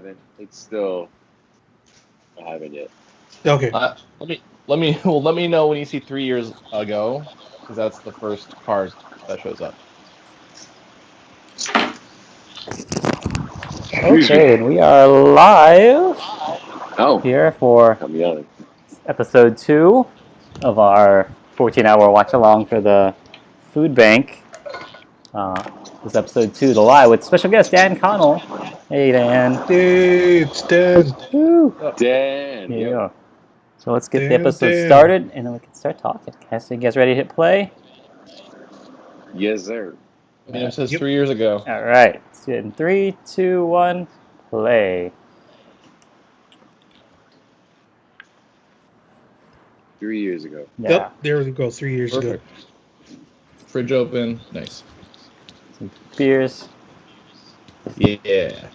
haven't. It's still. I haven't yet. Okay. Let me know when you see 3 years ago, because that's the first card that shows up. Okay, and we are live here for I'm young. episode 2 of our 14-hour watch-along for the food bank. This is episode 2, The Lie, with special guest Dan Connell. Hey, Dan. Hey, it's Dan. Woo. Dan. Yeah. So let's get the Dan, episode Dan. started, and then we can start talking. Okay, so you guys ready to hit play? Yes, sir. I mean, it says Yep. 3 years ago. All right. Let's do it in 3, 2, 1, play. 3 years ago. Yeah. Yep, there we go. 3 years ago. Perfect. Fridge open. Nice. Some beers. Yeah.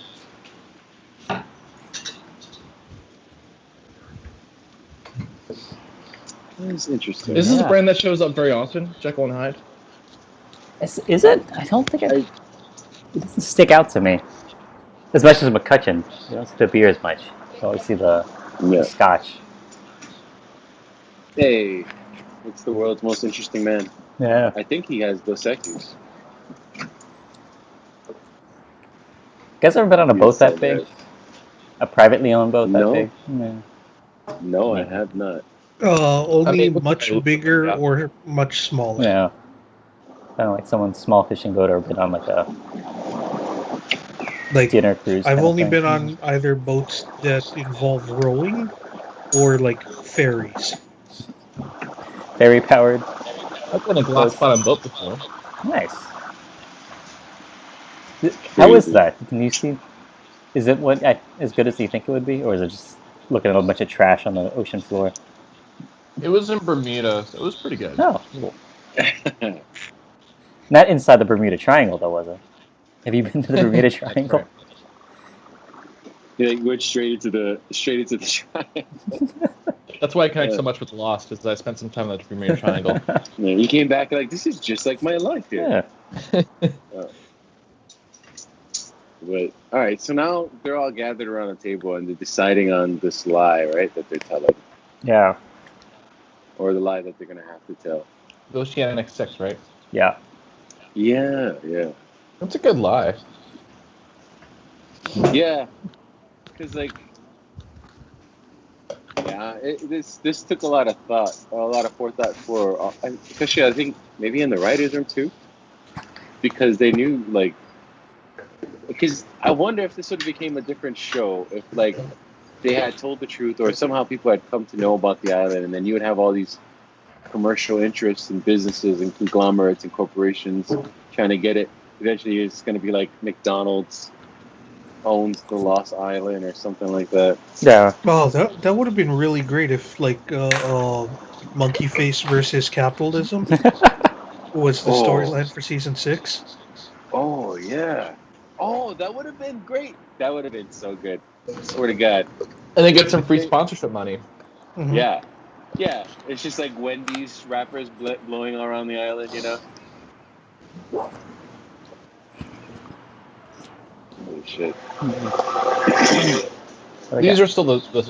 That's interesting. Is this Yeah. a brand that shows up very often? Jekyll and Hyde? Is it? I don't think it doesn't stick out to me as much as McCutcheon. You don't see the beer as much. You always see the scotch. Hey, it's the world's most interesting man. Yeah. I think he has Dos Equis. You guys ever been on a boat that big? A privately owned boat that No. big? Yeah. No, I have not. Only I mean, much bigger or much smaller. Yeah. Kind of like someone's small fishing boat, or been on like a Like, dinner cruise. I've kind of only thing. been on either boats that involve rowing or like ferries. Ferry powered. I've been on a glass bottom boat before. Nice. How is that? Can you see? Is it as good as you think it would be, or is it just looking at a bunch of trash on the ocean floor? It was in Bermuda, so it was pretty good. Oh, cool. Not inside the Bermuda Triangle, though, was it? Have you been to the Bermuda Triangle? Right. Yeah, you went straight into the triangle. That's why I connect so much with Lost, is I spent some time in the Bermuda Triangle. Yeah, you came back like, this is just like my life here. Yeah. But all right, so now they're all gathered around a table and they're deciding on this lie, right? That they're telling, Yeah. or the lie that they're gonna have to tell. Oceanic 6, right? Yeah. Yeah. That's a good lie. Yeah, because like, this took a lot of thought, a lot of forethought for, especially I think maybe in the writers' room too, because they knew like, because I wonder if this would have became a different show if like they had told the truth or somehow people had come to know about the island, and then you would have all these commercial interests and businesses and conglomerates and corporations trying to get it. Eventually, it's going to be like McDonald's owns the Lost Island or something like that. Yeah. Oh, that would have been really great if like Monkey Face versus Capitalism was the storyline for season 6. Oh yeah. Oh, that would have been great. That would have been so good. Swear to God. And they get some free sponsorship money. Mm-hmm. Yeah. It's just like Wendy's rappers blowing around the island, you know. Holy shit. These are still the this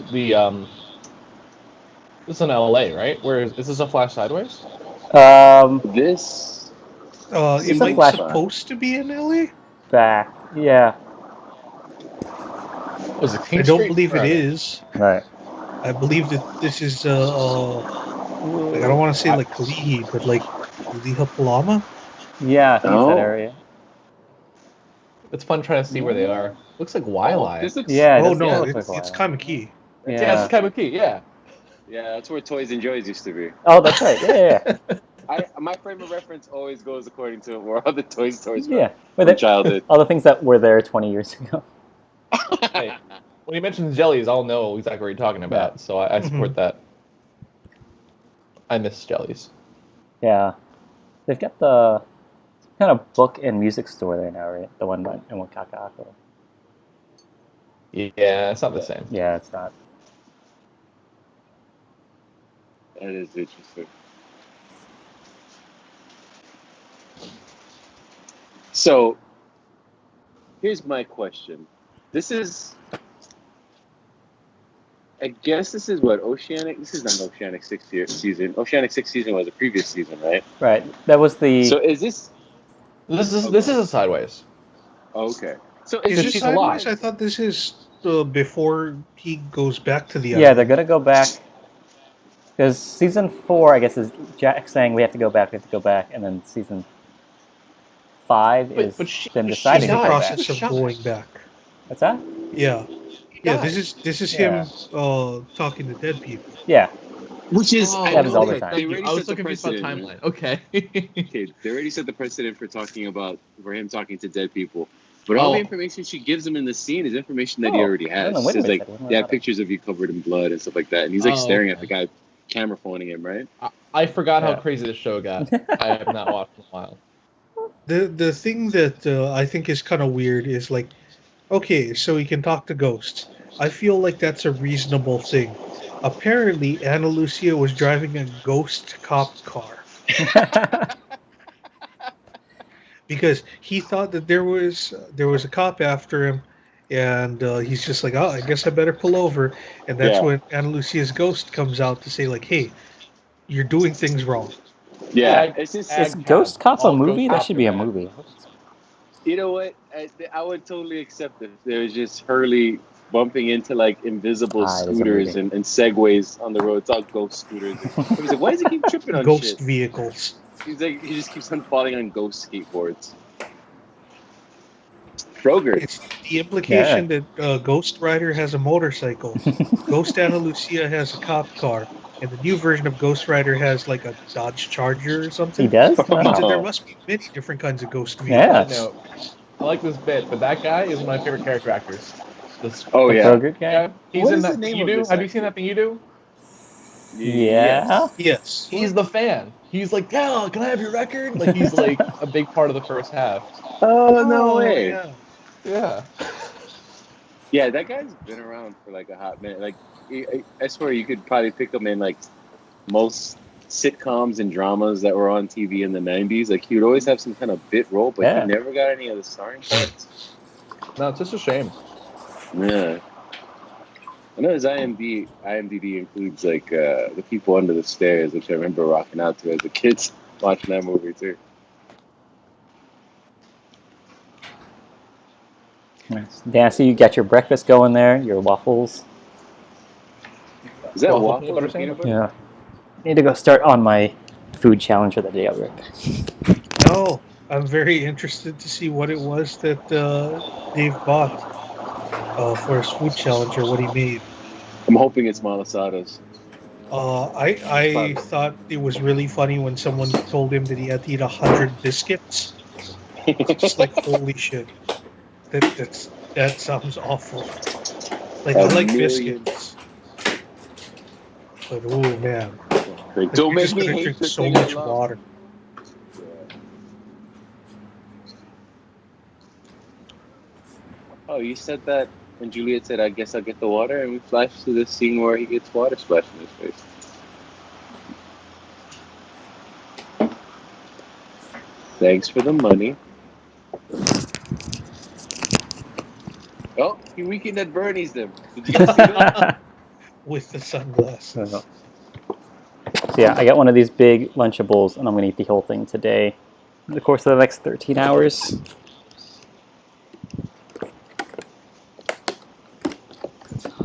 is in LA, right? Where is this a flash sideways? This It It's a might flash supposed to be in LA. back. Yeah. Was it King I don't Street? believe it is. Right. I believe that this is like, I don't want to say like Kalihi, but like Lihapalama. Yeah, I think it's that area. It's fun trying to see where they are. Looks like Waialae. This looks, Yeah. Oh does no, look it's like Kaimaki. Yeah, it's Kabuki, yeah. yeah, that's where Toys and Joys used to be. Oh, that's right. Yeah. My frame of reference always goes according to where all the Toy Stories Yeah. from childhood. All the things that were there 20 years ago. Hey, when you mention jellies, I'll know exactly what you're talking about. So I support that. I miss jellies. Yeah. They've got the kind of book and music store there now, right? The one in Wakakako. Yeah, it's not the same. Yeah, it's not. That is interesting. So, here's my question. This is I guess this is what Oceanic. This is not Oceanic season. Oceanic 6 season was the previous season, right? Right. That was the. So is this? This is a sideways. Okay. So Is is this this sideways? I thought this is before he goes back to the Yeah, island. they're gonna go back. Because season 4, I guess, is Jack saying we have to go back, and then season 5 is them He's deciding in to the go process back. of going back. What's that? Yeah. Yeah, this is Yeah. him talking to dead people. Yeah. Which is Oh, I happens know all the they, time. they Thank you. already I was set so the confused about precedent. timeline. Okay. Okay, they already set the precedent for him talking to dead people. But all the information she gives him in the scene is information that he already has. No, She wait a says like, minute. yeah, pictures of you covered in blood and stuff like that, and he's like Oh, staring at okay. the guy, camera phoning him, right? I forgot Yeah. how crazy this show got. I have not watched in a while. The thing that I think is kind of weird is like, okay, so he can talk to ghosts. I feel like that's a reasonable thing. Apparently, Ana Lucia was driving a ghost cop car because he thought that there was a cop after him, and he's just like, oh, I guess I better pull over. And that's Yeah. when Ana Lucia's ghost comes out to say like, hey, you're doing things wrong. Yeah, it's just Is Ghost Cops a All movie? Ghost That Cops should are be a bad. movie. you know what? I would totally accept it. There was just Hurley bumping into like invisible it is a scooters movie. and segways on the road. It's all ghost scooters. He was like, why does he keep tripping on Ghost shit? vehicles. He's like, he just keeps on falling on ghost skateboards. Frogurt. It's the implication that Ghost Rider has a motorcycle, Ghost Ana Lucia has a cop car, and the new version of Ghost Rider has like a Dodge Charger or something. He does? It means that there Oh. must be many different kinds of ghost Yeah. vehicles. No, I like this bit, but that guy is my favorite character actors. Oh The yeah. Frogurt guy? Yeah, he's What in is that the thing name you of do. this Have you actor? seen that thing you do? Yeah. Yes. He's the fan. He's like, yeah, can I have your record? Like he's like a big part of the first half. Oh no way. Yeah. Yeah. Yeah, that guy's been around for like a hot minute. Like, I swear you could probably pick him in like most sitcoms and dramas that were on TV in the 90s. Like, he would always have some kind of bit role, but Yeah. he never got any of the starring parts. No, it's just a shame. Yeah. I know his IMDb includes like The People Under the Stairs, which I remember rocking out to as a kid watching that movie too. Nice. Dan, so you got your breakfast going there, your waffles. Is that Waffle waffles peanut butter or peanut sandwich? butter? Yeah. Need to go start on my food challenge for the day. I'll be right back. No, I'm very interested to see what it was that Dave bought for his food challenge or what he made. I'm hoping it's malasadas. I thought it was really funny when someone told him that he had to eat 100 biscuits. It's like, holy shit. That sounds awful. Like, I like biscuits. But, oh, man. Like, don't You're make just me gonna hate drink the so thing I much love. water. Oh, you said that, and Juliet said, I guess I'll get the water, and we flash to the scene where he gets water splashed in his face. Thanks for the money. Oh, he weekend at Bernie's then. Did you guys see that? With the sunglasses. So yeah, I got one of these big Lunchables, and I'm going to eat the whole thing today in the course of the next 13 hours.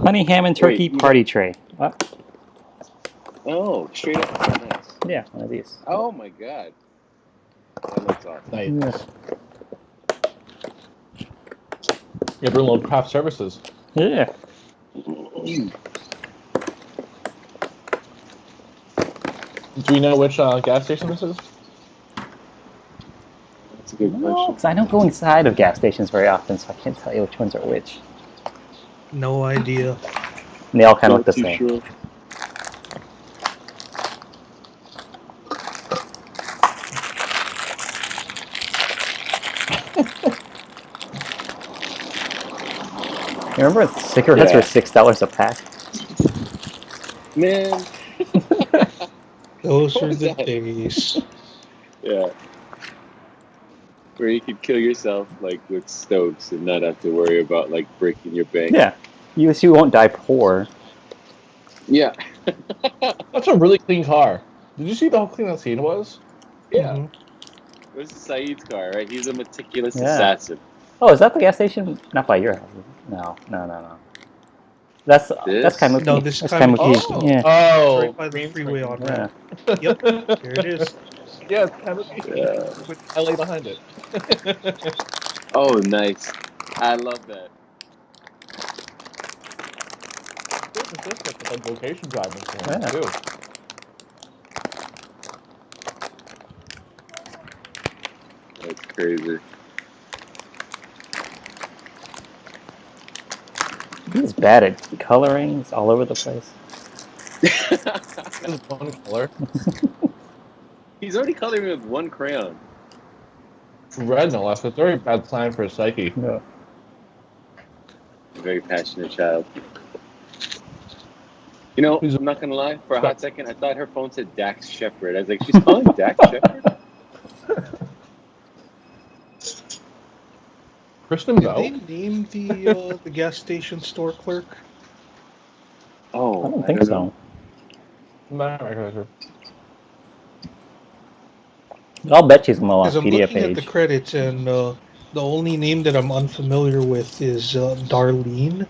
Honey ham and turkey Wait, you party tray. What? Oh, straight up. Oh, nice. Yeah, one of these. Oh my god. That looks awesome. Nice. Yeah. Yeah, bring a little craft services. Yeah. Do we know which gas station this is? That's a good No, question. because I don't go inside of gas stations very often, so I can't tell you which ones are which. No idea. And they all kind of look the Not too same. sure. You remember cigarettes Yeah. were $6 a pack? Man. Those What are was the that? days. Yeah. Where you could kill yourself like with stoves and not have to worry about like breaking your bank. Yeah. You won't die poor. Yeah. That's a really clean car. Did you see how clean that scene was? Yeah. Mhm. This is Saeed's car, right? He's a meticulous Yeah. assassin. Oh, is that the gas station? Not by your house. Is it? No. That's This? Kaimuki. No, this is That's Kaimuki. Kaimuki. Oh, Yeah. oh, Right by the green freeway screen. on Yeah. ramp. Yep, there it is. Yeah, it's kind of Yeah. with LA behind it. Oh, nice. I love that. Pretty consistent with like location driving for him Yeah. too. That's crazy. He's bad at coloring. It's all over the place. Just one color, He's already coloring with one crayon. red no less. It's a very bad sign for his psyche. No. A very passionate child. You know, He's- I'm not gonna lie. For a hot second, I thought her phone said Dax Shepard. I was like, she's calling Dax Shepard. Kristen Did Bell. they name the gas station store clerk? Oh, I don't think so. I'll bet she's on the Because I'm Wikipedia looking at the page. credits, and the only name that I'm unfamiliar with is Darlene,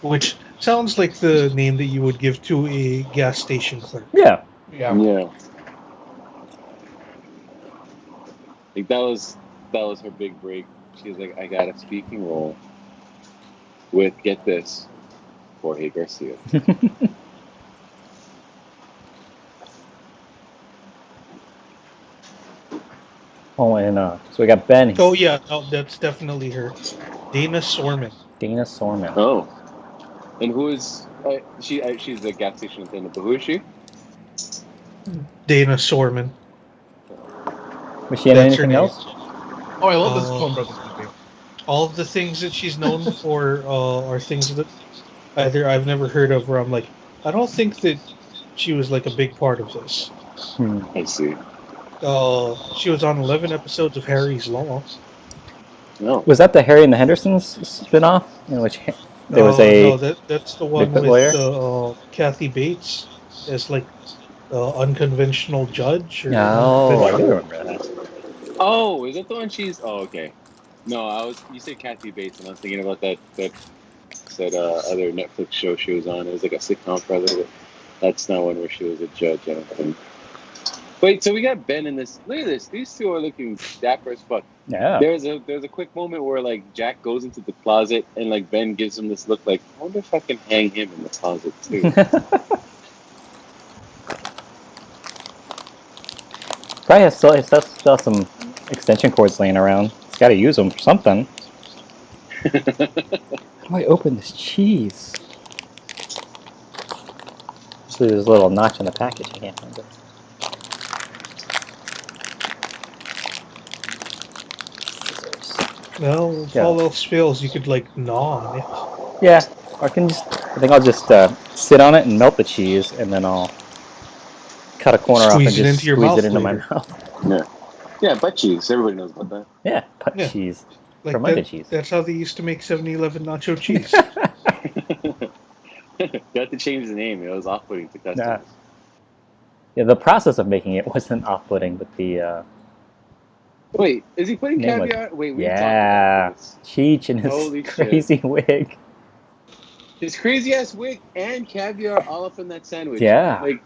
which sounds like the name that you would give to a gas station clerk. Yeah. Yeah. Yeah. Like that was her big break. She was like, I got a speaking role with, get this, Jorge Garcia. Oh, and so we got Ben. Oh yeah, no, that's definitely her. Dana Sorman. Dana Sorman. Oh, and who is she? She's a gas station attendant, but who is she? Dana Sorman. Was she in That's her anything name. else? Oh, I love this Oh. Coen Brothers movie. All of the things that she's known for are things that either I've never heard of, or I'm like, I don't think that she was like a big part of this. I see. She was on 11 episodes of Harry's Law. No. Was that the Harry and the Hendersons spinoff in which there was No, that's the one Bigfoot with lawyer? Kathy Bates as like unconventional judge. Or No, I do unconventional- remember that. Oh, is that the one she's? Oh, okay. No, you said Kathy Bates, and I was thinking about that other Netflix show she was on. It was like a sitcom for a little bit. That's not one where she was a judge, I don't think. Wait, so we got Ben in this. Look at this. These two are looking dapper as fuck. Yeah. There's a quick moment where like Jack goes into the closet and like Ben gives him this look like, I wonder if I can hang him in the closet too. Probably has still some extension cords laying around. He's got to use them for something. How do I open this cheese? So there's a little notch in the package. I can't find it. Well, if Yeah. all else fails, you could like gnaw on it. Yeah, or I think I'll just sit on it and melt the cheese, and then I'll cut a corner off and Squeeze it just into your squeeze mouth it into my later. mouth. Yeah, butt cheese. Everybody knows about that. Yeah, butt Yeah. cheese. Like Fermented cheese. That's how they used to make 7-Eleven nacho cheese. You have to change the name. It was off-putting to customers. Yeah, the process of making it wasn't off-putting, but the Wait, is he putting Name was- caviar? Wait, we yeah, talked about this. Cheech and his Holy shit. crazy wig. His crazy ass wig and caviar all up in that sandwich. Yeah. Like,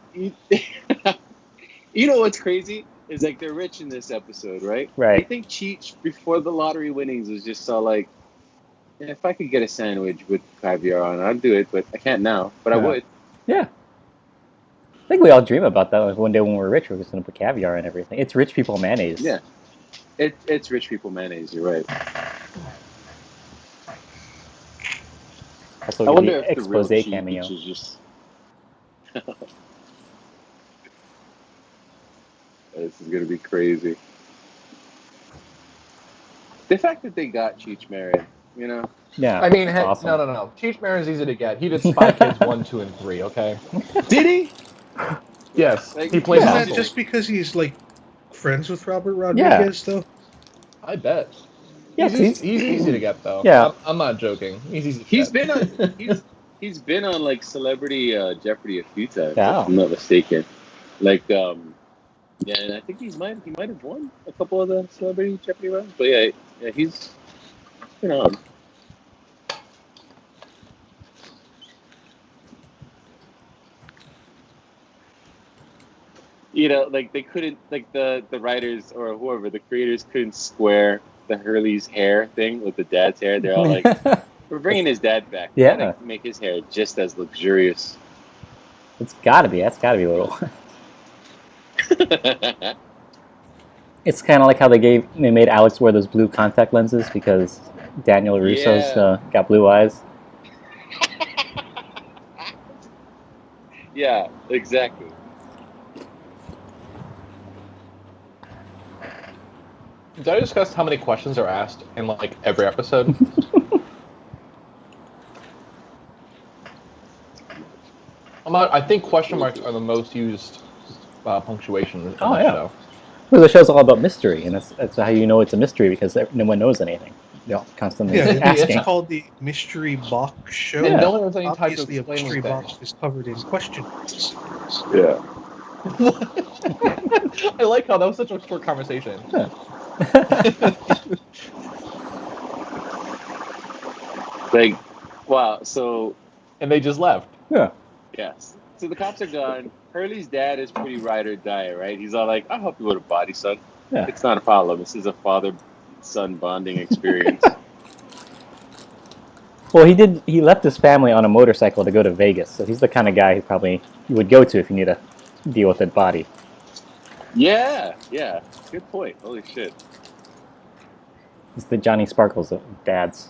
you know what's crazy? Is like they're rich in this episode, right? Right. I think Cheech before the lottery winnings was just so like, "Yeah, if I could get a sandwich with caviar on it, I'd do it, but I can't now. But I Yeah. would. Yeah. I think we all dream about that. Like one day when we're rich, we're just going to put caviar in everything. It's rich people mayonnaise. Yeah. It's rich people mayonnaise. You're right. Also, I we wonder get if the the real expose Cheech cameo. is just. This is gonna be crazy. The fact that they got Cheech married, you know. Yeah. I mean, it's hey, awesome. no. Cheech Marin's easy to get. He did Spy Kids 1, 2, and 3. Okay. Did he? Yes, Like, he played Isn't Yeah. that Hansel. just because he's like friends with Robert Rodriguez, though? I bet. Yeah, he's easy to get though. Yeah. I'm not joking. He's easy to He's get. been on. He's been on like Celebrity Jeopardy a few times, Wow. if I'm not mistaken. Like, yeah, and I think he might have won a couple of the Celebrity Jeopardy rounds. But yeah, he's been on. You know, like they couldn't, like the writers or whoever, the creators couldn't square the Hurley's hair thing with the dad's hair. They're all like, we're bringing his dad back. We Yeah. gotta make his hair just as luxurious. It's gotta be. That's gotta be a little. It's kind of like how they made Alex wear those blue contact lenses because Daniel Russo's got blue eyes. Yeah, exactly. Did I discuss how many questions are asked in like every episode? I think question marks are the most used punctuation in the show. Well, the show's all about mystery, and that's how you know it's a mystery because no one knows anything. They're constantly asking. It's called the Mystery Box Show. And no one has any time to Obviously, a explain mystery anything. box is covered in question marks. Yeah. I like how that was such a short conversation. Like, wow. So, and they just left. Yeah. Yes. So the cops are gone. Hurley's dad is pretty ride or die, right? He's all like, "I'll help you with a body, son. Yeah. It's not a problem. This is a father-son bonding experience." Well, he left his family on a motorcycle to go to Vegas, so he's the kind of guy who probably you would go to if you need to deal with that body. Yeah. Good point. Holy shit. He's the Johnny Sparkles of dads.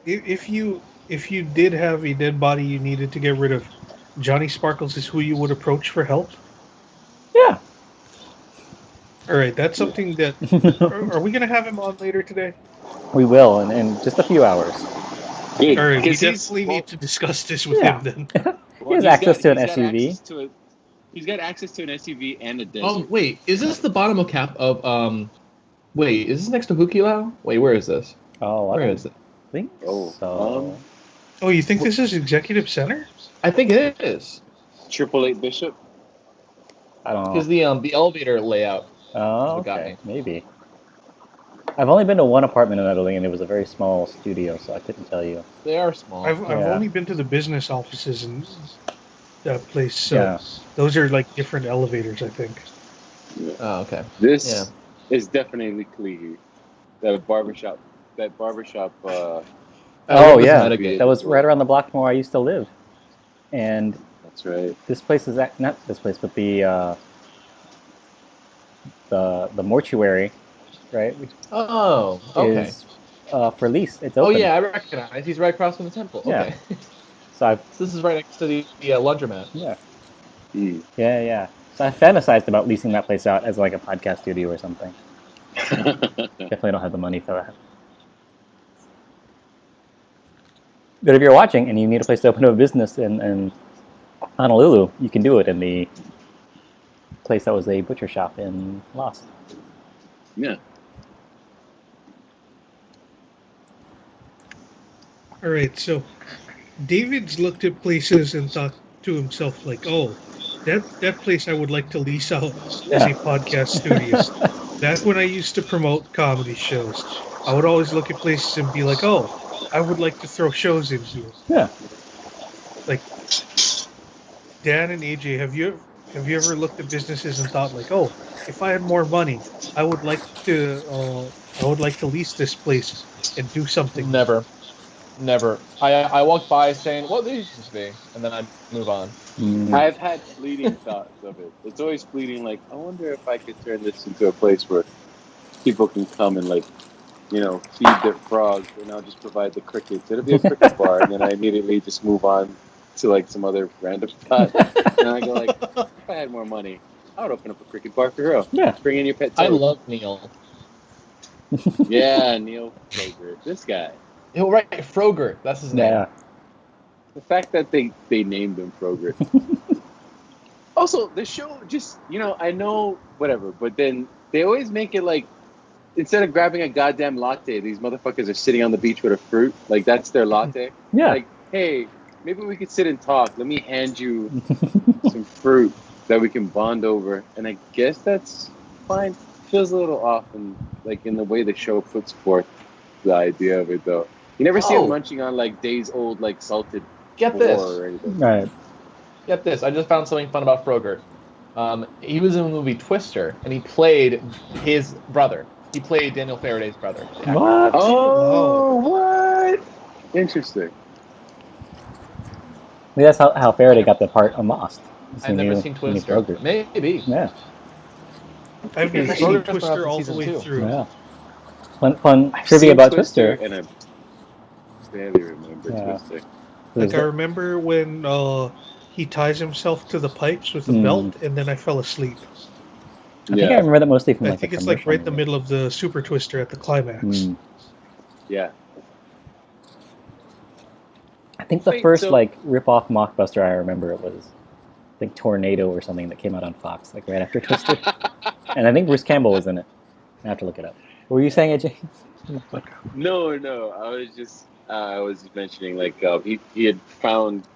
If you did have a dead body you needed to get rid of, Johnny Sparkles is who you would approach for help? Yeah. All right, that's something that... are we going to have him on later today? We will, in just a few hours. Good, All right, we 'cause definitely need to discuss this with Yeah. him then. He has access to an SUV. He's got access to an SUV and a desert. Oh wait, is this the bottom of cap of Wait, is this next to Hukilau? Wait, where is this? Oh, Where is it? I think Oh, so. Oh, you think this is Executive Center? I think it is. 888 Bishop. I don't know. Because the elevator layout. Oh, what got okay. me. Maybe. I've only been to one apartment in that building, and it was a very small studio, so I couldn't tell you. They are small. I've Yeah. only been to the business offices in that place, so Yeah. those are like different elevators, I think. Oh, okay. This is definitely Cleary. That barbershop. Oh, was yeah. Medicaid. That was right around the block from where I used to live. And That's right. this place is not this place, but the mortuary, right? Which Oh, okay. is for lease. It's Oh open. yeah, I recognize. He's right across from the temple. Yeah. Okay. So So this is right next to the laundromat. yeah. Mm. Yeah. So I fantasized about leasing that place out as like a podcast studio or something. Definitely don't have the money for that. But if you're watching and you need a place to open a business in Honolulu, you can do it in the place that was a butcher shop in Lost. Yeah. All right, so David's looked at places and thought to himself, like, "Oh, that place I would like to lease out as a podcast studio." Back when I used to promote comedy shows, I would always look at places and be like, "Oh, I would like to throw shows in here." Yeah. Like, Dan and AJ, have you ever looked at businesses and thought like, "Oh, if I had more money, I would like to lease this place and do something"? Never. I walk by saying, "What these just be," and then I move on. Mm. I've had fleeting thoughts of it. It's always fleeting, like, I wonder if I could turn this into a place where people can come and, like, feed their frogs, and I'll just provide the crickets. It'll be a cricket bar, and then I immediately just move on to, like, some other random spot. And I go, like, if I had more money, I would open up a cricket bar for real. Yeah. Bring in your pet I toad. love Neil. Yeah, Neil Kroger. This guy. Oh, right, Froger. That's his name. Yeah. The fact that they named him Kroger. Also, the show just, I know whatever, but then they always make it like instead of grabbing a goddamn latte, these motherfuckers are sitting on the beach with a fruit. Like that's their latte. Yeah. Like, hey, maybe we could sit and talk. Let me hand you some fruit that we can bond over. And I guess that's fine. Feels a little off in the way the show puts forth the idea of it, though. You never see him munching on like days old like salted Get boar this. or anything. Right. Get this. I just found something fun about Frogurt. He was in the movie Twister, and he played his brother. He played Daniel Faraday's brother. the actor. What? Oh, what? Interesting. Maybe that's how Faraday got the part on Lost. I've never seen Twister. Maybe. Yeah. I've never Because seen Frogurt's been Twister out all since the way season 2. through. Yeah. Fun I've trivia seen about Twister. and I barely remember Yeah. Twister. Like I remember when he ties himself to the pipes with a belt, and then I fell asleep. I think I remember that mostly from I like think the it's like right in the commercial. middle of the Super Twister at the climax. Mm. Yeah. I think the Wait, first so- like rip-off mockbuster I remember it was I think Tornado or something that came out on Fox like right after Twister. And I think Bruce Campbell was in it. I have to look it up. What were you saying, James? No. I was mentioning like he had found,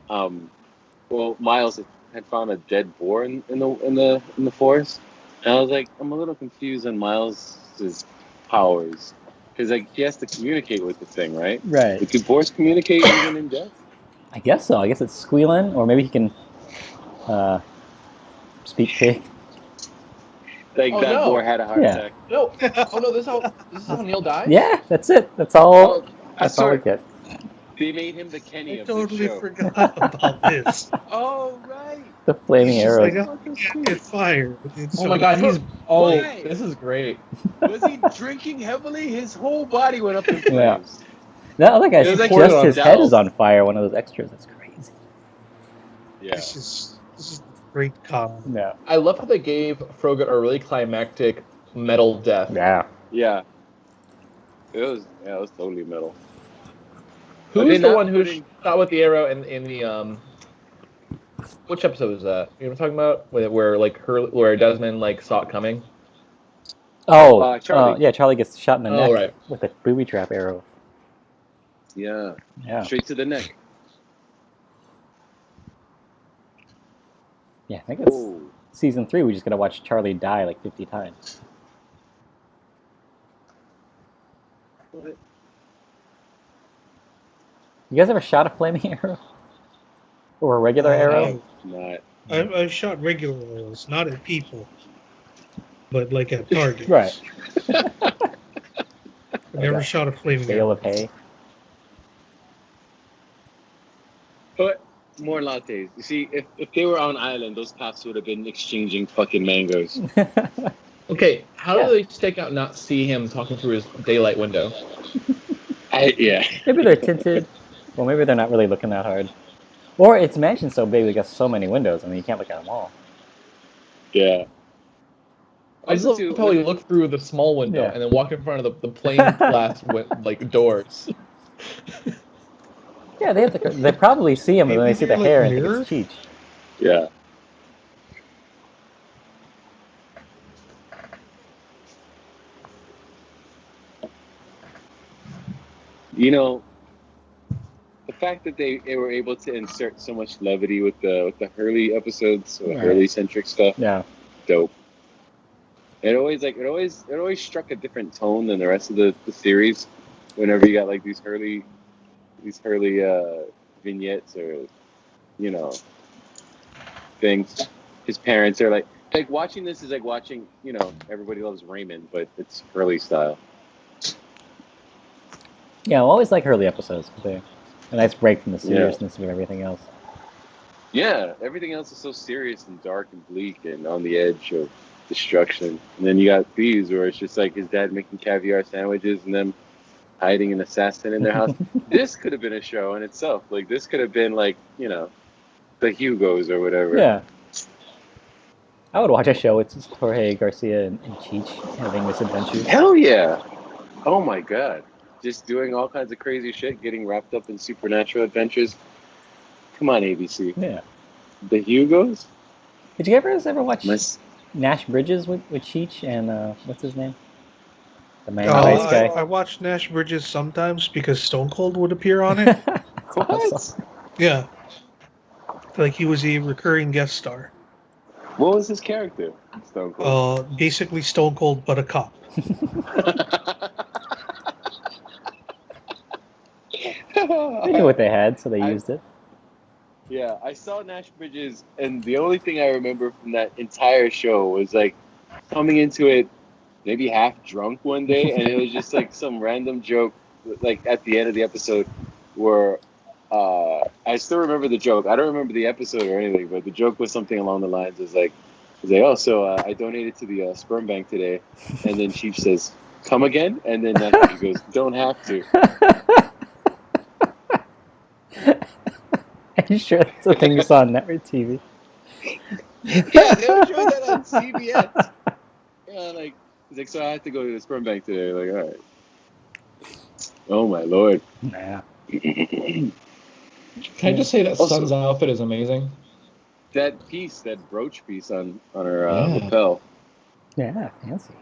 Miles had found a dead boar in the forest, and I was like, I'm a little confused on Miles's powers because like he has to communicate with the thing, right? Right. But do boars communicate even in death? I guess so. I guess it's squealing, or maybe he can speak pig. Like Oh, that no. boar had a heart Yeah. attack. No. Oh no. This is how Neil died. Yeah, that's it. That's all. Oh, That's all I get. They made him the Kenny I of the totally show. forgot about this. Oh right. The flaming He's just arrows. like, oh, you can't get fired. Oh my God. He's. Oh, Why? this is great. Was he drinking heavily? His whole body went up in Yeah. flames. That other guy, It was like just poured his on head Dallas. is on fire. One of those extras. That's crazy. Yeah. This is great comedy. Yeah. I love how they gave Frogurt a really climactic metal death. Yeah. Yeah. It was totally metal. Are Who's they the not one who putting- shot with the arrow in the which episode was that? You know what I'm talking about? Where Desmond like saw it coming. Oh, Charlie. yeah. Charlie gets shot in the Oh, neck right. with a booby trap arrow. Yeah. Yeah. Straight to the neck. Yeah. I think it's Oh. season 3. We just gotta watch Charlie die like 50 times. What? You guys ever shot a flaming arrow? Or a regular arrow? Not. I've shot regular arrows, not at people, but like at targets. Right. I never shot a flaming Bale arrow. of hay. But more lattes. You see, if they were on island, those cops would have been exchanging fucking mangoes. Okay, how Yeah. do they stake out not see him talking through his daylight window? Yeah. Maybe they're tinted. Well, maybe they're not really looking that hard. Or it's mansion so big, we got so many windows. I mean, you can't look at them all. Yeah. I just love how he looked through the small window Yeah. and then walk in front of the plain glass doors. Yeah, they probably see him, and then they see the Maybe they're hair like and think mirrors? it's Cheech. Yeah. You know, the fact that they were able to insert so much levity with the Hurley episodes, or Right. Hurley centric stuff, Yeah. dope. It always struck a different tone than the rest of the series. Whenever you got like these Hurley vignettes or things, his parents are like watching this is like watching Everybody Loves Raymond, but it's Hurley style. Yeah, I always like Hurley episodes. They're a nice break from the seriousness of everything else. Yeah, everything else is so serious and dark and bleak and on the edge of destruction. And then you got these where it's just like his dad making caviar sandwiches and them hiding an assassin in their house. This could have been a show in itself. Like this could have been like, the Hugos or whatever. Yeah. I would watch a show with Jorge Garcia and Cheech having misadventures. Hell yeah. Oh my god. Just doing all kinds of crazy shit, getting wrapped up in supernatural adventures. Come on, ABC. Yeah. The Hugos? Did you ever watch Miss- Nash Bridges with Cheech and what's his name? The man ice guy. I watched Nash Bridges sometimes because Stone Cold would appear on it. That's awesome. Yeah, like he was a recurring guest star. What was his character? Stone Cold. Basically Stone Cold but a cop. They knew what they had, so they used it. Yeah, I saw Nash Bridges, and the only thing I remember from that entire show was like coming into it maybe half drunk one day, and it was just like some random joke, like at the end of the episode, where I still remember the joke. I don't remember the episode or anything, but the joke was something along the lines of like, oh, so I donated to the sperm bank today, and then Chief says, "Come again?" And then Nash Bridges goes, "Don't have to." Are you sure that's the thing you saw on network TV? Yeah, they were showing that on CBS. Yeah, like he's like, so I have to go to the sperm bank today. Like, all right. Oh my lord. Yeah. Can I just say that Also- Sun's outfit is amazing? That piece, that brooch piece on her Yeah. lapel. Yeah, fancy.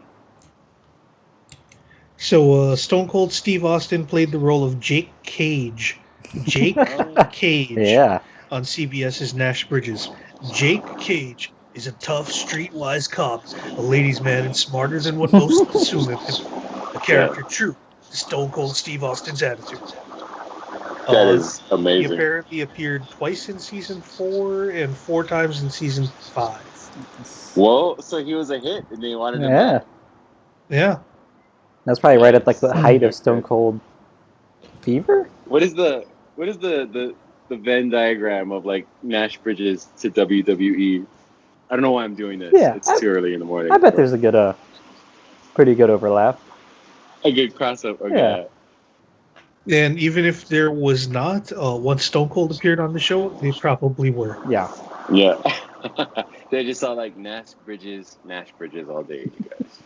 So Stone Cold Steve Austin played the role of Jake Cage. Jake Cage Yeah. on CBS's Nash Bridges. Jake Cage is a tough, streetwise cop, a ladies' man, and smarter than what most assume of him. A character true to Stone Cold Steve Austin's attitude. That is He amazing. apparently appeared twice in season 4 and 4 times in season 5. Well, so he was a hit, and they wanted him Yeah. back. Yeah. That's probably right at like the height of Stone Cold fever. What is the Venn diagram of like Nash Bridges to WWE? I don't know why I'm doing this. Yeah, It's too early in the morning. I bet there's a good, pretty good overlap. a good crossover. Yeah. And even if there was not, once Stone Cold appeared on the show, they probably were. Yeah. Yeah. They just saw like Nash Bridges all day, you guys.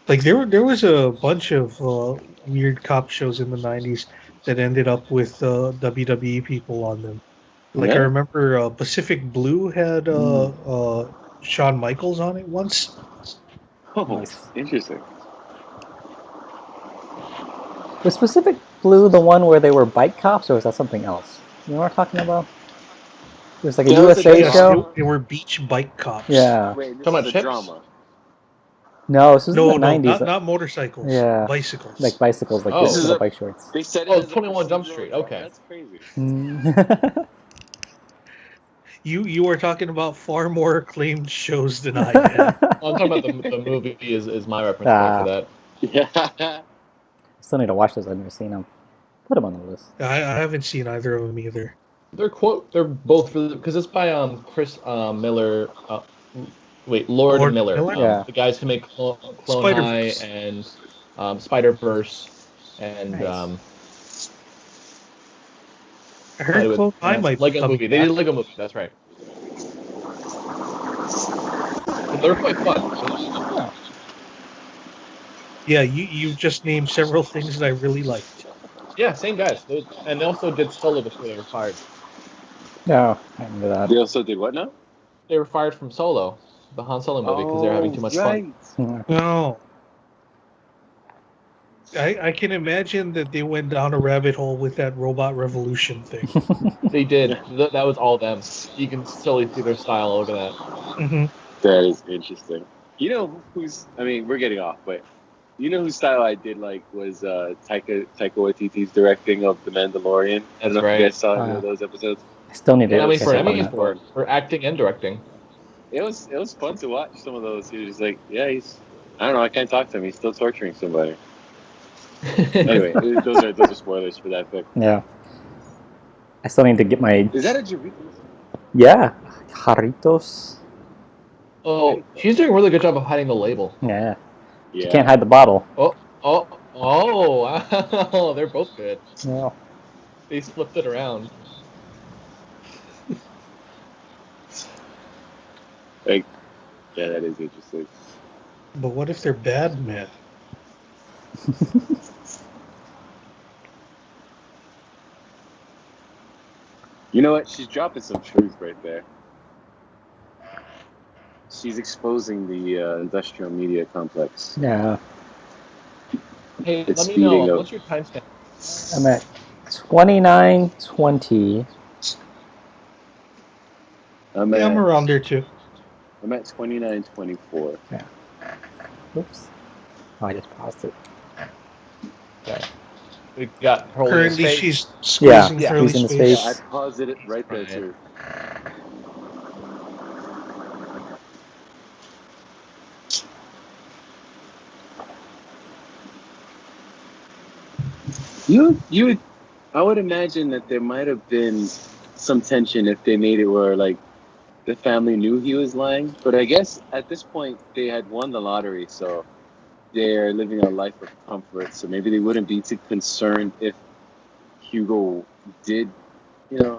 Like there was a bunch of weird cop shows in the 90s that ended up with WWE people on them. Like I Yeah. remember Pacific Blue had Shawn Michaels on it once. Oh, Nice. interesting. Was Pacific Blue the one where they were bike cops, or was that something else? You know what I'm talking about? It was like a Yeah, it was USA like Yes, show. they were beach bike cops. Yeah. Wait, this Talking is about a chips? drama. No, this was No, in the 90s. not motorcycles. Yeah. Bicycles. Like bicycles, like Oh. this This is little a- bike shorts. They said Oh, it as a 21 Jump procedural Street, drama. okay. That's crazy. Mm. You are talking about far more acclaimed shows than I am. I'm talking about the movie is my reference point for that. Yeah. Still need to watch those. I've never seen them. Put them on the list. I haven't seen either of them either. They're both because it's by Chris Miller. Lord Miller. Miller? Yeah. The guys who make Clone High Spider-Verse. and Spider-Verse and Nice. I heard Clone High might be Lego coming movie. They back. did Lego movie. That's right. But they're quite fun. Yeah, you just named several things that I really liked. Yeah, same guys. And they also did Solo before they were fired. No, I remember that. They also did what now? They were fired from Solo, the Han Solo movie, because they were having too much fun. No. I can imagine that they went down a rabbit hole with that Robot Revolution thing. They did. That was all them. You can totally see their style. Look at that. Hmm. That is interesting. You know who's? I mean, we're getting off, but you know whose style I did like was Taika Waititi's directing of The Mandalorian. I don't know if you guys saw any of those episodes. I still need to. I mean, for catch up on Emmy that. for acting and directing. It was fun to watch some of those. He was just like, yeah, I don't know, I can't talk to him. He's still torturing somebody. Anyway, those are spoilers for that book. Yeah. I still need to get my. Is that a Jarritos? Yeah. Jarritos. Oh, she's doing a really good job of hiding the label. Yeah. Yeah. You can't hide the bottle. Oh, wow. They're both good. Yeah. They flipped it around. Like, yeah, that is interesting. But what if they're bad men? You know what? She's dropping some truth right there. She's exposing the industrial media complex. Yeah. Hey, It's let me know. speeding up. What's your timestamp? I'm at 29:20. I'm Yeah, I'm at around there too. 29:24. Oops. Oh, I just paused it. Okay. We got Hurley in Currently, space. she's squeezing Yeah. Hurley's Squeezing the face. Yeah, I space. paused it right there Right. too. I would imagine that there might have been some tension if they made it where like the family knew he was lying, but I guess at this point they had won the lottery, so they're living a life of comfort. So maybe they wouldn't be too concerned if Hugo did,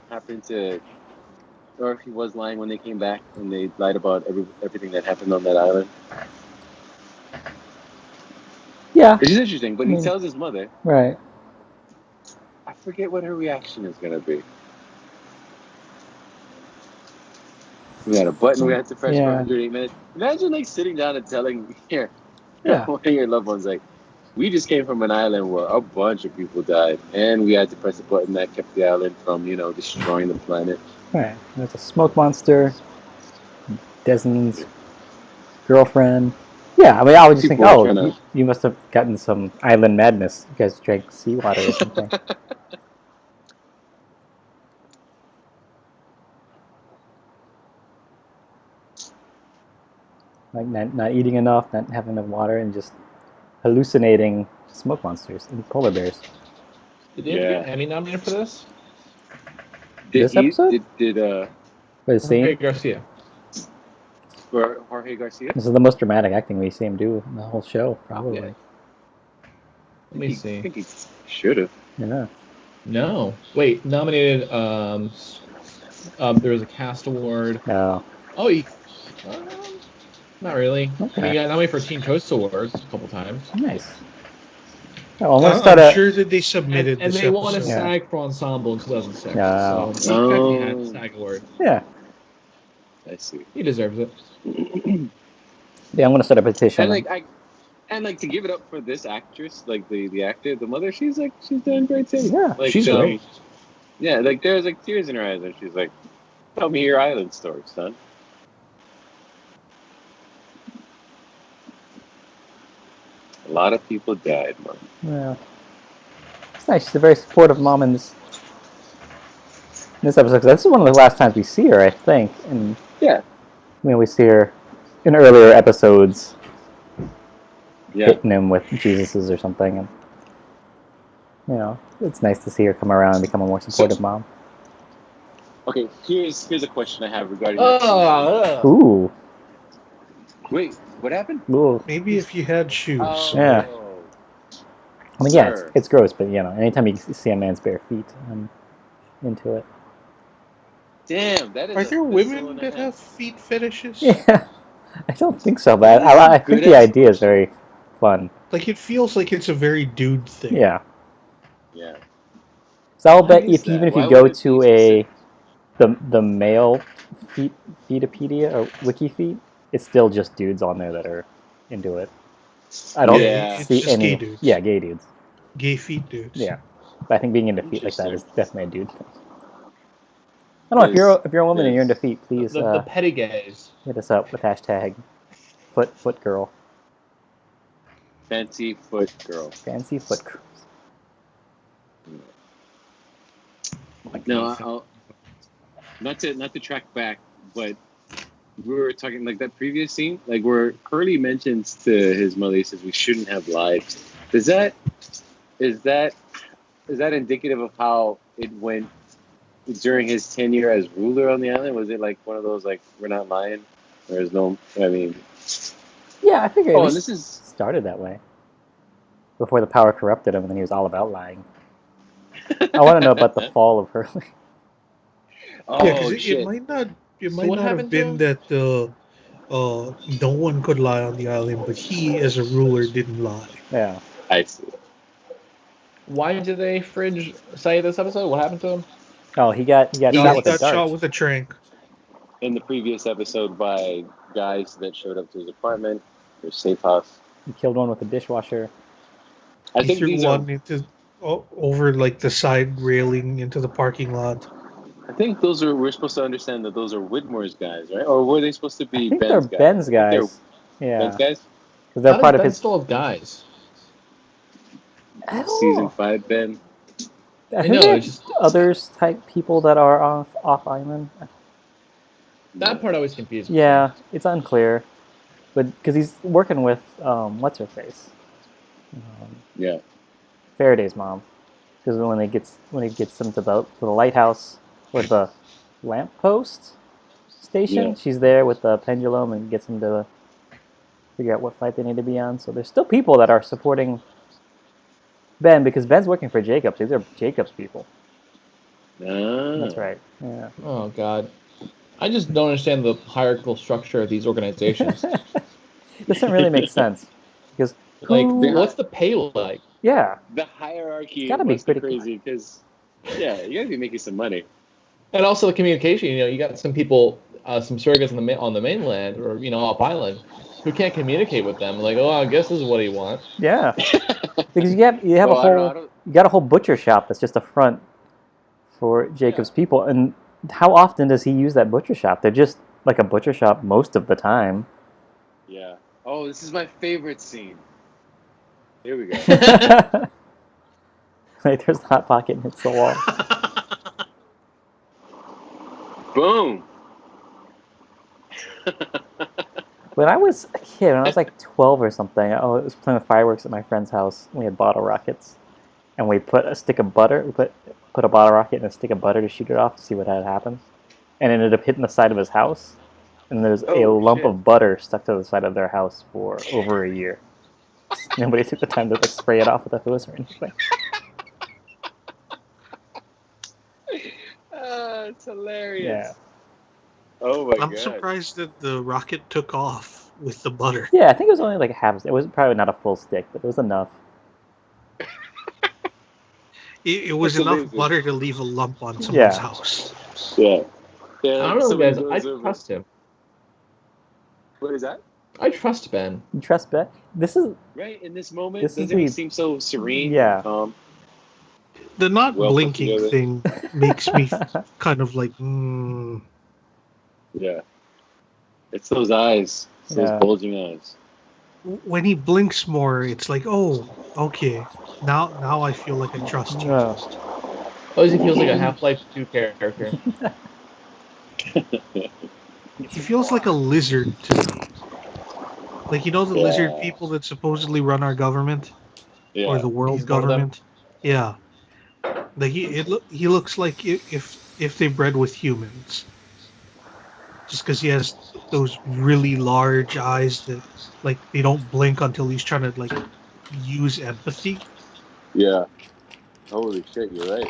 happen to, or if he was lying when they came back and they lied about everything that happened on that island. Yeah. Which is interesting, but he I mean- tells his mother. Right. I forget what her reaction is going to be. We had a button we had to press for Yeah. 108 minutes. Imagine like sitting down and telling Yeah. one of your loved ones, like, we just came from an island where a bunch of people died, and we had to press a button that kept the island from, destroying the planet. Right. There's a smoke monster. Desmond's girlfriend. Yeah, I mean, I would just think, People are oh, trying to. you must have gotten some island madness. You guys drank seawater or something. Like not eating enough, not having enough water, and just hallucinating smoke monsters and polar bears. Did he ever get an Emmy nominated for this? This episode? For the Jorge scene? Garcia. For Jorge Garcia? This is the most dramatic acting we see him do in the whole show, probably. Yeah. Let me see. I think he should have. Yeah. No. Wait, nominated. There was a cast award. Oh. Oh, not really. Okay. I mean, he got nominated for Teen Toast Awards a couple times. Nice. Oh, I'm gonna start I'm sure that they submitted And this they won a episode. SAG for Ensemble in 2006. Yeah. So he had a SAG award. Yeah. I see. He deserves it. Yeah, I'm gonna start a petition. And to give it up for this actress, like the actor, the mother, she's doing great too. Yeah, like, she's great. Yeah, like there's like tears in her eyes, and she's like, "Tell me your island story, son." A lot of people died, man. Yeah. It's nice. She's a very supportive mom in this episode, because this is one of the last times we see her, I think. And Yeah. I mean, we see her in earlier episodes Yeah. hitting him with Jesus's or something, and it's nice to see her come around and become a more supportive mom. Okay, here's a question I have regarding. Ooh. Wait, what happened? Ooh. Maybe if you had shoes. Yeah. I mean, yeah, Sure. it's gross, but anytime you see a man's bare feet, I'm into it. Damn, that is. Are there women that have feet fetishes? Yeah, I don't think so, but I think the idea is very fun. Like, it feels like it's a very dude thing. Yeah. Yeah. So I'll Why bet is even that? if you Why go would it to be the male Feetopedia or Wikifeet, it's still just dudes on there that are into it. I don't it's see just any. gay dudes. Yeah, gay dudes. Gay feet dudes. Yeah, but I think being into feet like that is Interesting. definitely a dude thing. I don't know if you're a woman and you're into feet, please The petty gays. hit us up with hashtag foot girl. Fancy foot girl. Fancy foot girls. No, I'll not to track back, but we were talking like that previous scene, like where Curly mentions to his mother, he says we shouldn't have lied. Is that indicative of how it went during his tenure as ruler on the island? Was it like one of those like we're not lying? There's no, I mean. Yeah, I figured Oh, it and this is started that way. Before the power corrupted him, and then he was all about lying. I want to know about the fall of Hurley. Oh, Yeah, because shit. it might not what have happened to been him? that no one could lie on the island, but he, as a ruler, didn't lie. Yeah. I see. Why did they fridge say this episode? What happened to him? Oh, he got He shot with a got dart. shot with a trank. in the previous episode by guys that showed up to his apartment, his safe house. He killed one with a dishwasher. I He think threw these one are. into over like the side railing into the parking lot. I think those are. We're supposed to understand that those are Widmore's guys, right? Or were they supposed to I be think they're Ben's guys? Ben's I think they're guys. Yeah, Ben's guys. because they're How part does of Ben his. still have guys? I don't Season know. 5 Ben. I I think know, they it's have just others type people that are off island. that part always confused me. Yeah, it's unclear, but because he's working with what's her face, Yeah. Faraday's mom. Because when he gets them to the lighthouse or the lamppost station, Yeah. she's there with the pendulum and gets them to figure out what fight they need to be on. So there's still people that are supporting Ben because Ben's working for Jacobs. These are Jacobs people. Ah. That's right. Yeah. Oh God, I just don't understand the hierarchical structure of these organizations. It doesn't really make sense because Like, who? what's the pay like? Yeah, The it's hierarchy got to be must be pretty crazy because, yeah, you gotta be making some money. And also the communication. You know, you got some people, some surrogates on the mainland, or off island, who can't communicate with them. Like, oh, I guess this is what he wants. Yeah, because you have Well, I don't know. you got a whole butcher shop that's just a front for Jacob's people. And how often does he use that butcher shop? They're just like a butcher shop most of the time. Yeah. Oh, this is my favorite scene. Here we go. Like there's the hot pocket and hits the wall. Boom. When I was a kid, when I was like 12 or something, I was playing with fireworks at my friend's house. We had bottle rockets, and we put a stick of butter. We put a bottle rocket and a stick of butter to shoot it off to see what had happened, and it ended up hitting the side of his house. And there's a Oh, lump shit. of butter stuck to the side of their house for over a year. Nobody took the time to like spray it off with a hose or anything. It's hilarious. Yeah. Oh my I'm god. surprised that the rocket took off with the butter. Yeah, I think it was only like a half. It was probably not a full stick, but it was enough. It was That's enough amazing. butter to leave a lump on someone's Yeah. house. Yeah. I Yeah. don't know, somebody guys. I goes over- trust him. What is that? I trust Ben. You trust Ben? This is Right in this moment, This is doesn't he the- seem so serene? Yeah. The not Well put blinking together. thing makes me kind of like, Yeah. It's those eyes. It's Yeah. those bulging eyes. when he blinks more, it's like, oh, okay. Now I feel like I trust you. no. Oh, he feels like a Half-Life 2 character. He feels like a lizard to me. Like, you know the Yeah. lizard people that supposedly run our government? Yeah. Or the world He's one of them? government? Yeah. Like, he looks like if they bred with humans. Just because he has those really large eyes that, like, they don't blink until he's trying to, like, use empathy. Yeah. Holy shit, you're right.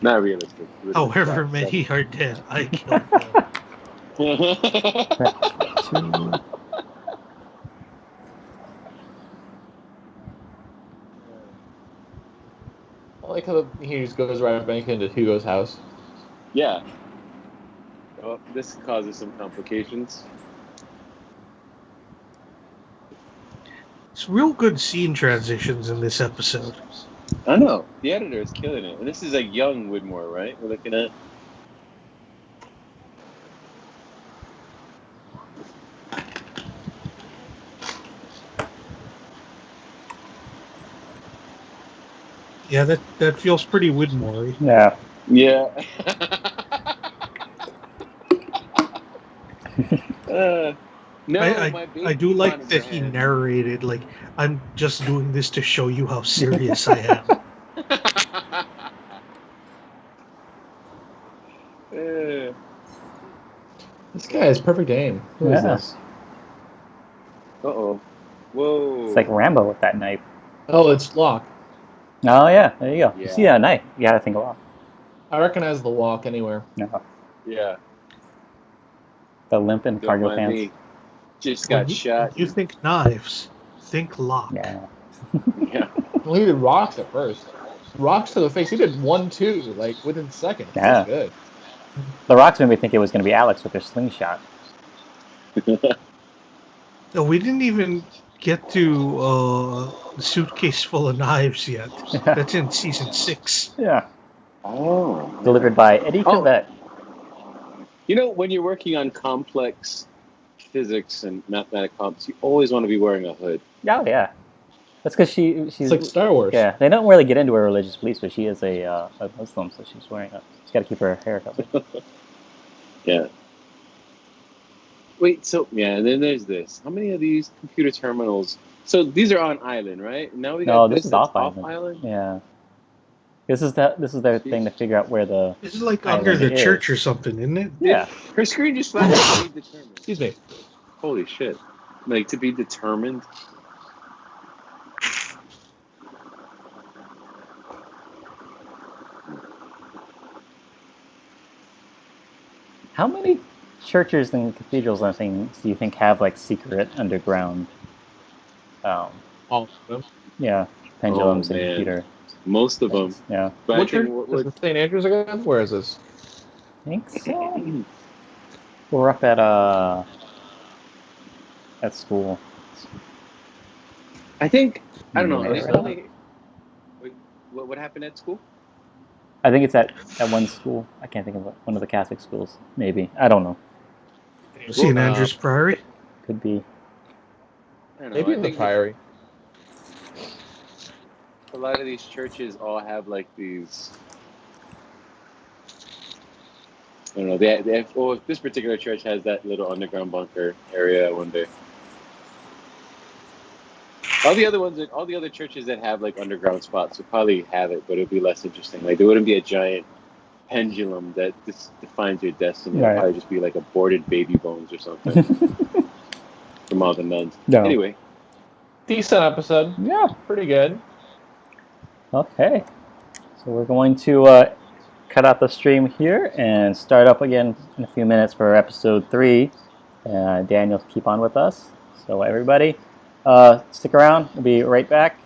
Not realistic. However many are dead, I killed them. I like how he just goes right back into Hugo's house. Yeah. Well, this causes some complications. It's real good scene transitions in this episode. I know. The editor is killing it. And this is like young Widmore, right? We're looking at. Yeah, that feels pretty Widmore. Yeah. Yeah. No, my baby I do like wanted that to he have- narrated, like, I'm just doing this to show you how serious I am. This guy has perfect aim. Who is Yeah. this? Uh-oh. Whoa. It's like Rambo with that knife. Oh, it's Locke. Oh yeah, there you go. You Yeah. see that knife? You gotta think a lot. I recognize the walk anywhere. No. Yeah. The limp in Don't cargo mind pants. me. Just got shot. You think knives? Think lock. Yeah. Yeah. Well, he did rocks at first. Rocks to the face. He did 1-2 like within seconds. Yeah. That's good. The rocks made me think it was going to be Alex with her slingshot. No, we didn't even get to the suitcase full of knives yet. That's in season 6. Yeah. Oh. Delivered by Eddie Oh. Cavett. You know, when you're working on complex physics and mathematical problems, you always want to be wearing a hood. Oh, yeah. That's because she's It's like Star Wars. Yeah, they don't really get into her religious beliefs, but she is a Muslim, so she's wearing she's got to keep her hair covered. Yeah. Wait, so and then there's this. How many of these computer terminals? So these are on island, right? Now we got No, this is that's off island. Yeah. Yeah. This is their thing to figure out where the This is like island under the is. church or something, isn't it? Yeah. Her screen just flashed to be determined. Excuse me. Holy shit. Like to be determined. How many churches and cathedrals and things do you think have like secret underground? All of them. Yeah, pendulums and man. computer. Most of them. Yeah, But I What church? think Is it St. Andrews again? Where is this? I think so. We're up at school. I think I don't know. Yeah, Is it right. only, wait, what happened at school? I think it's at one school. I can't think of one of the Catholic schools. Maybe, I don't know. St. Andrews Priory. Could be. I don't know. Maybe I in the think Priory. a lot of these churches all have like these. I don't know. They have, oh, this particular church has that little underground bunker area one day. All the other churches that have like underground spots would probably have it, but it'd be less interesting. Like there wouldn't be a giant pendulum that defines your destiny. Right. It'd probably just be like aborted baby bones or something from all the nuns. No. Anyway, Decent episode. Yeah. Pretty good. Okay. So we're going to cut out the stream here and start up again in a few minutes for episode 3. Daniel, keep on with us. So everybody, stick around. We'll be right back.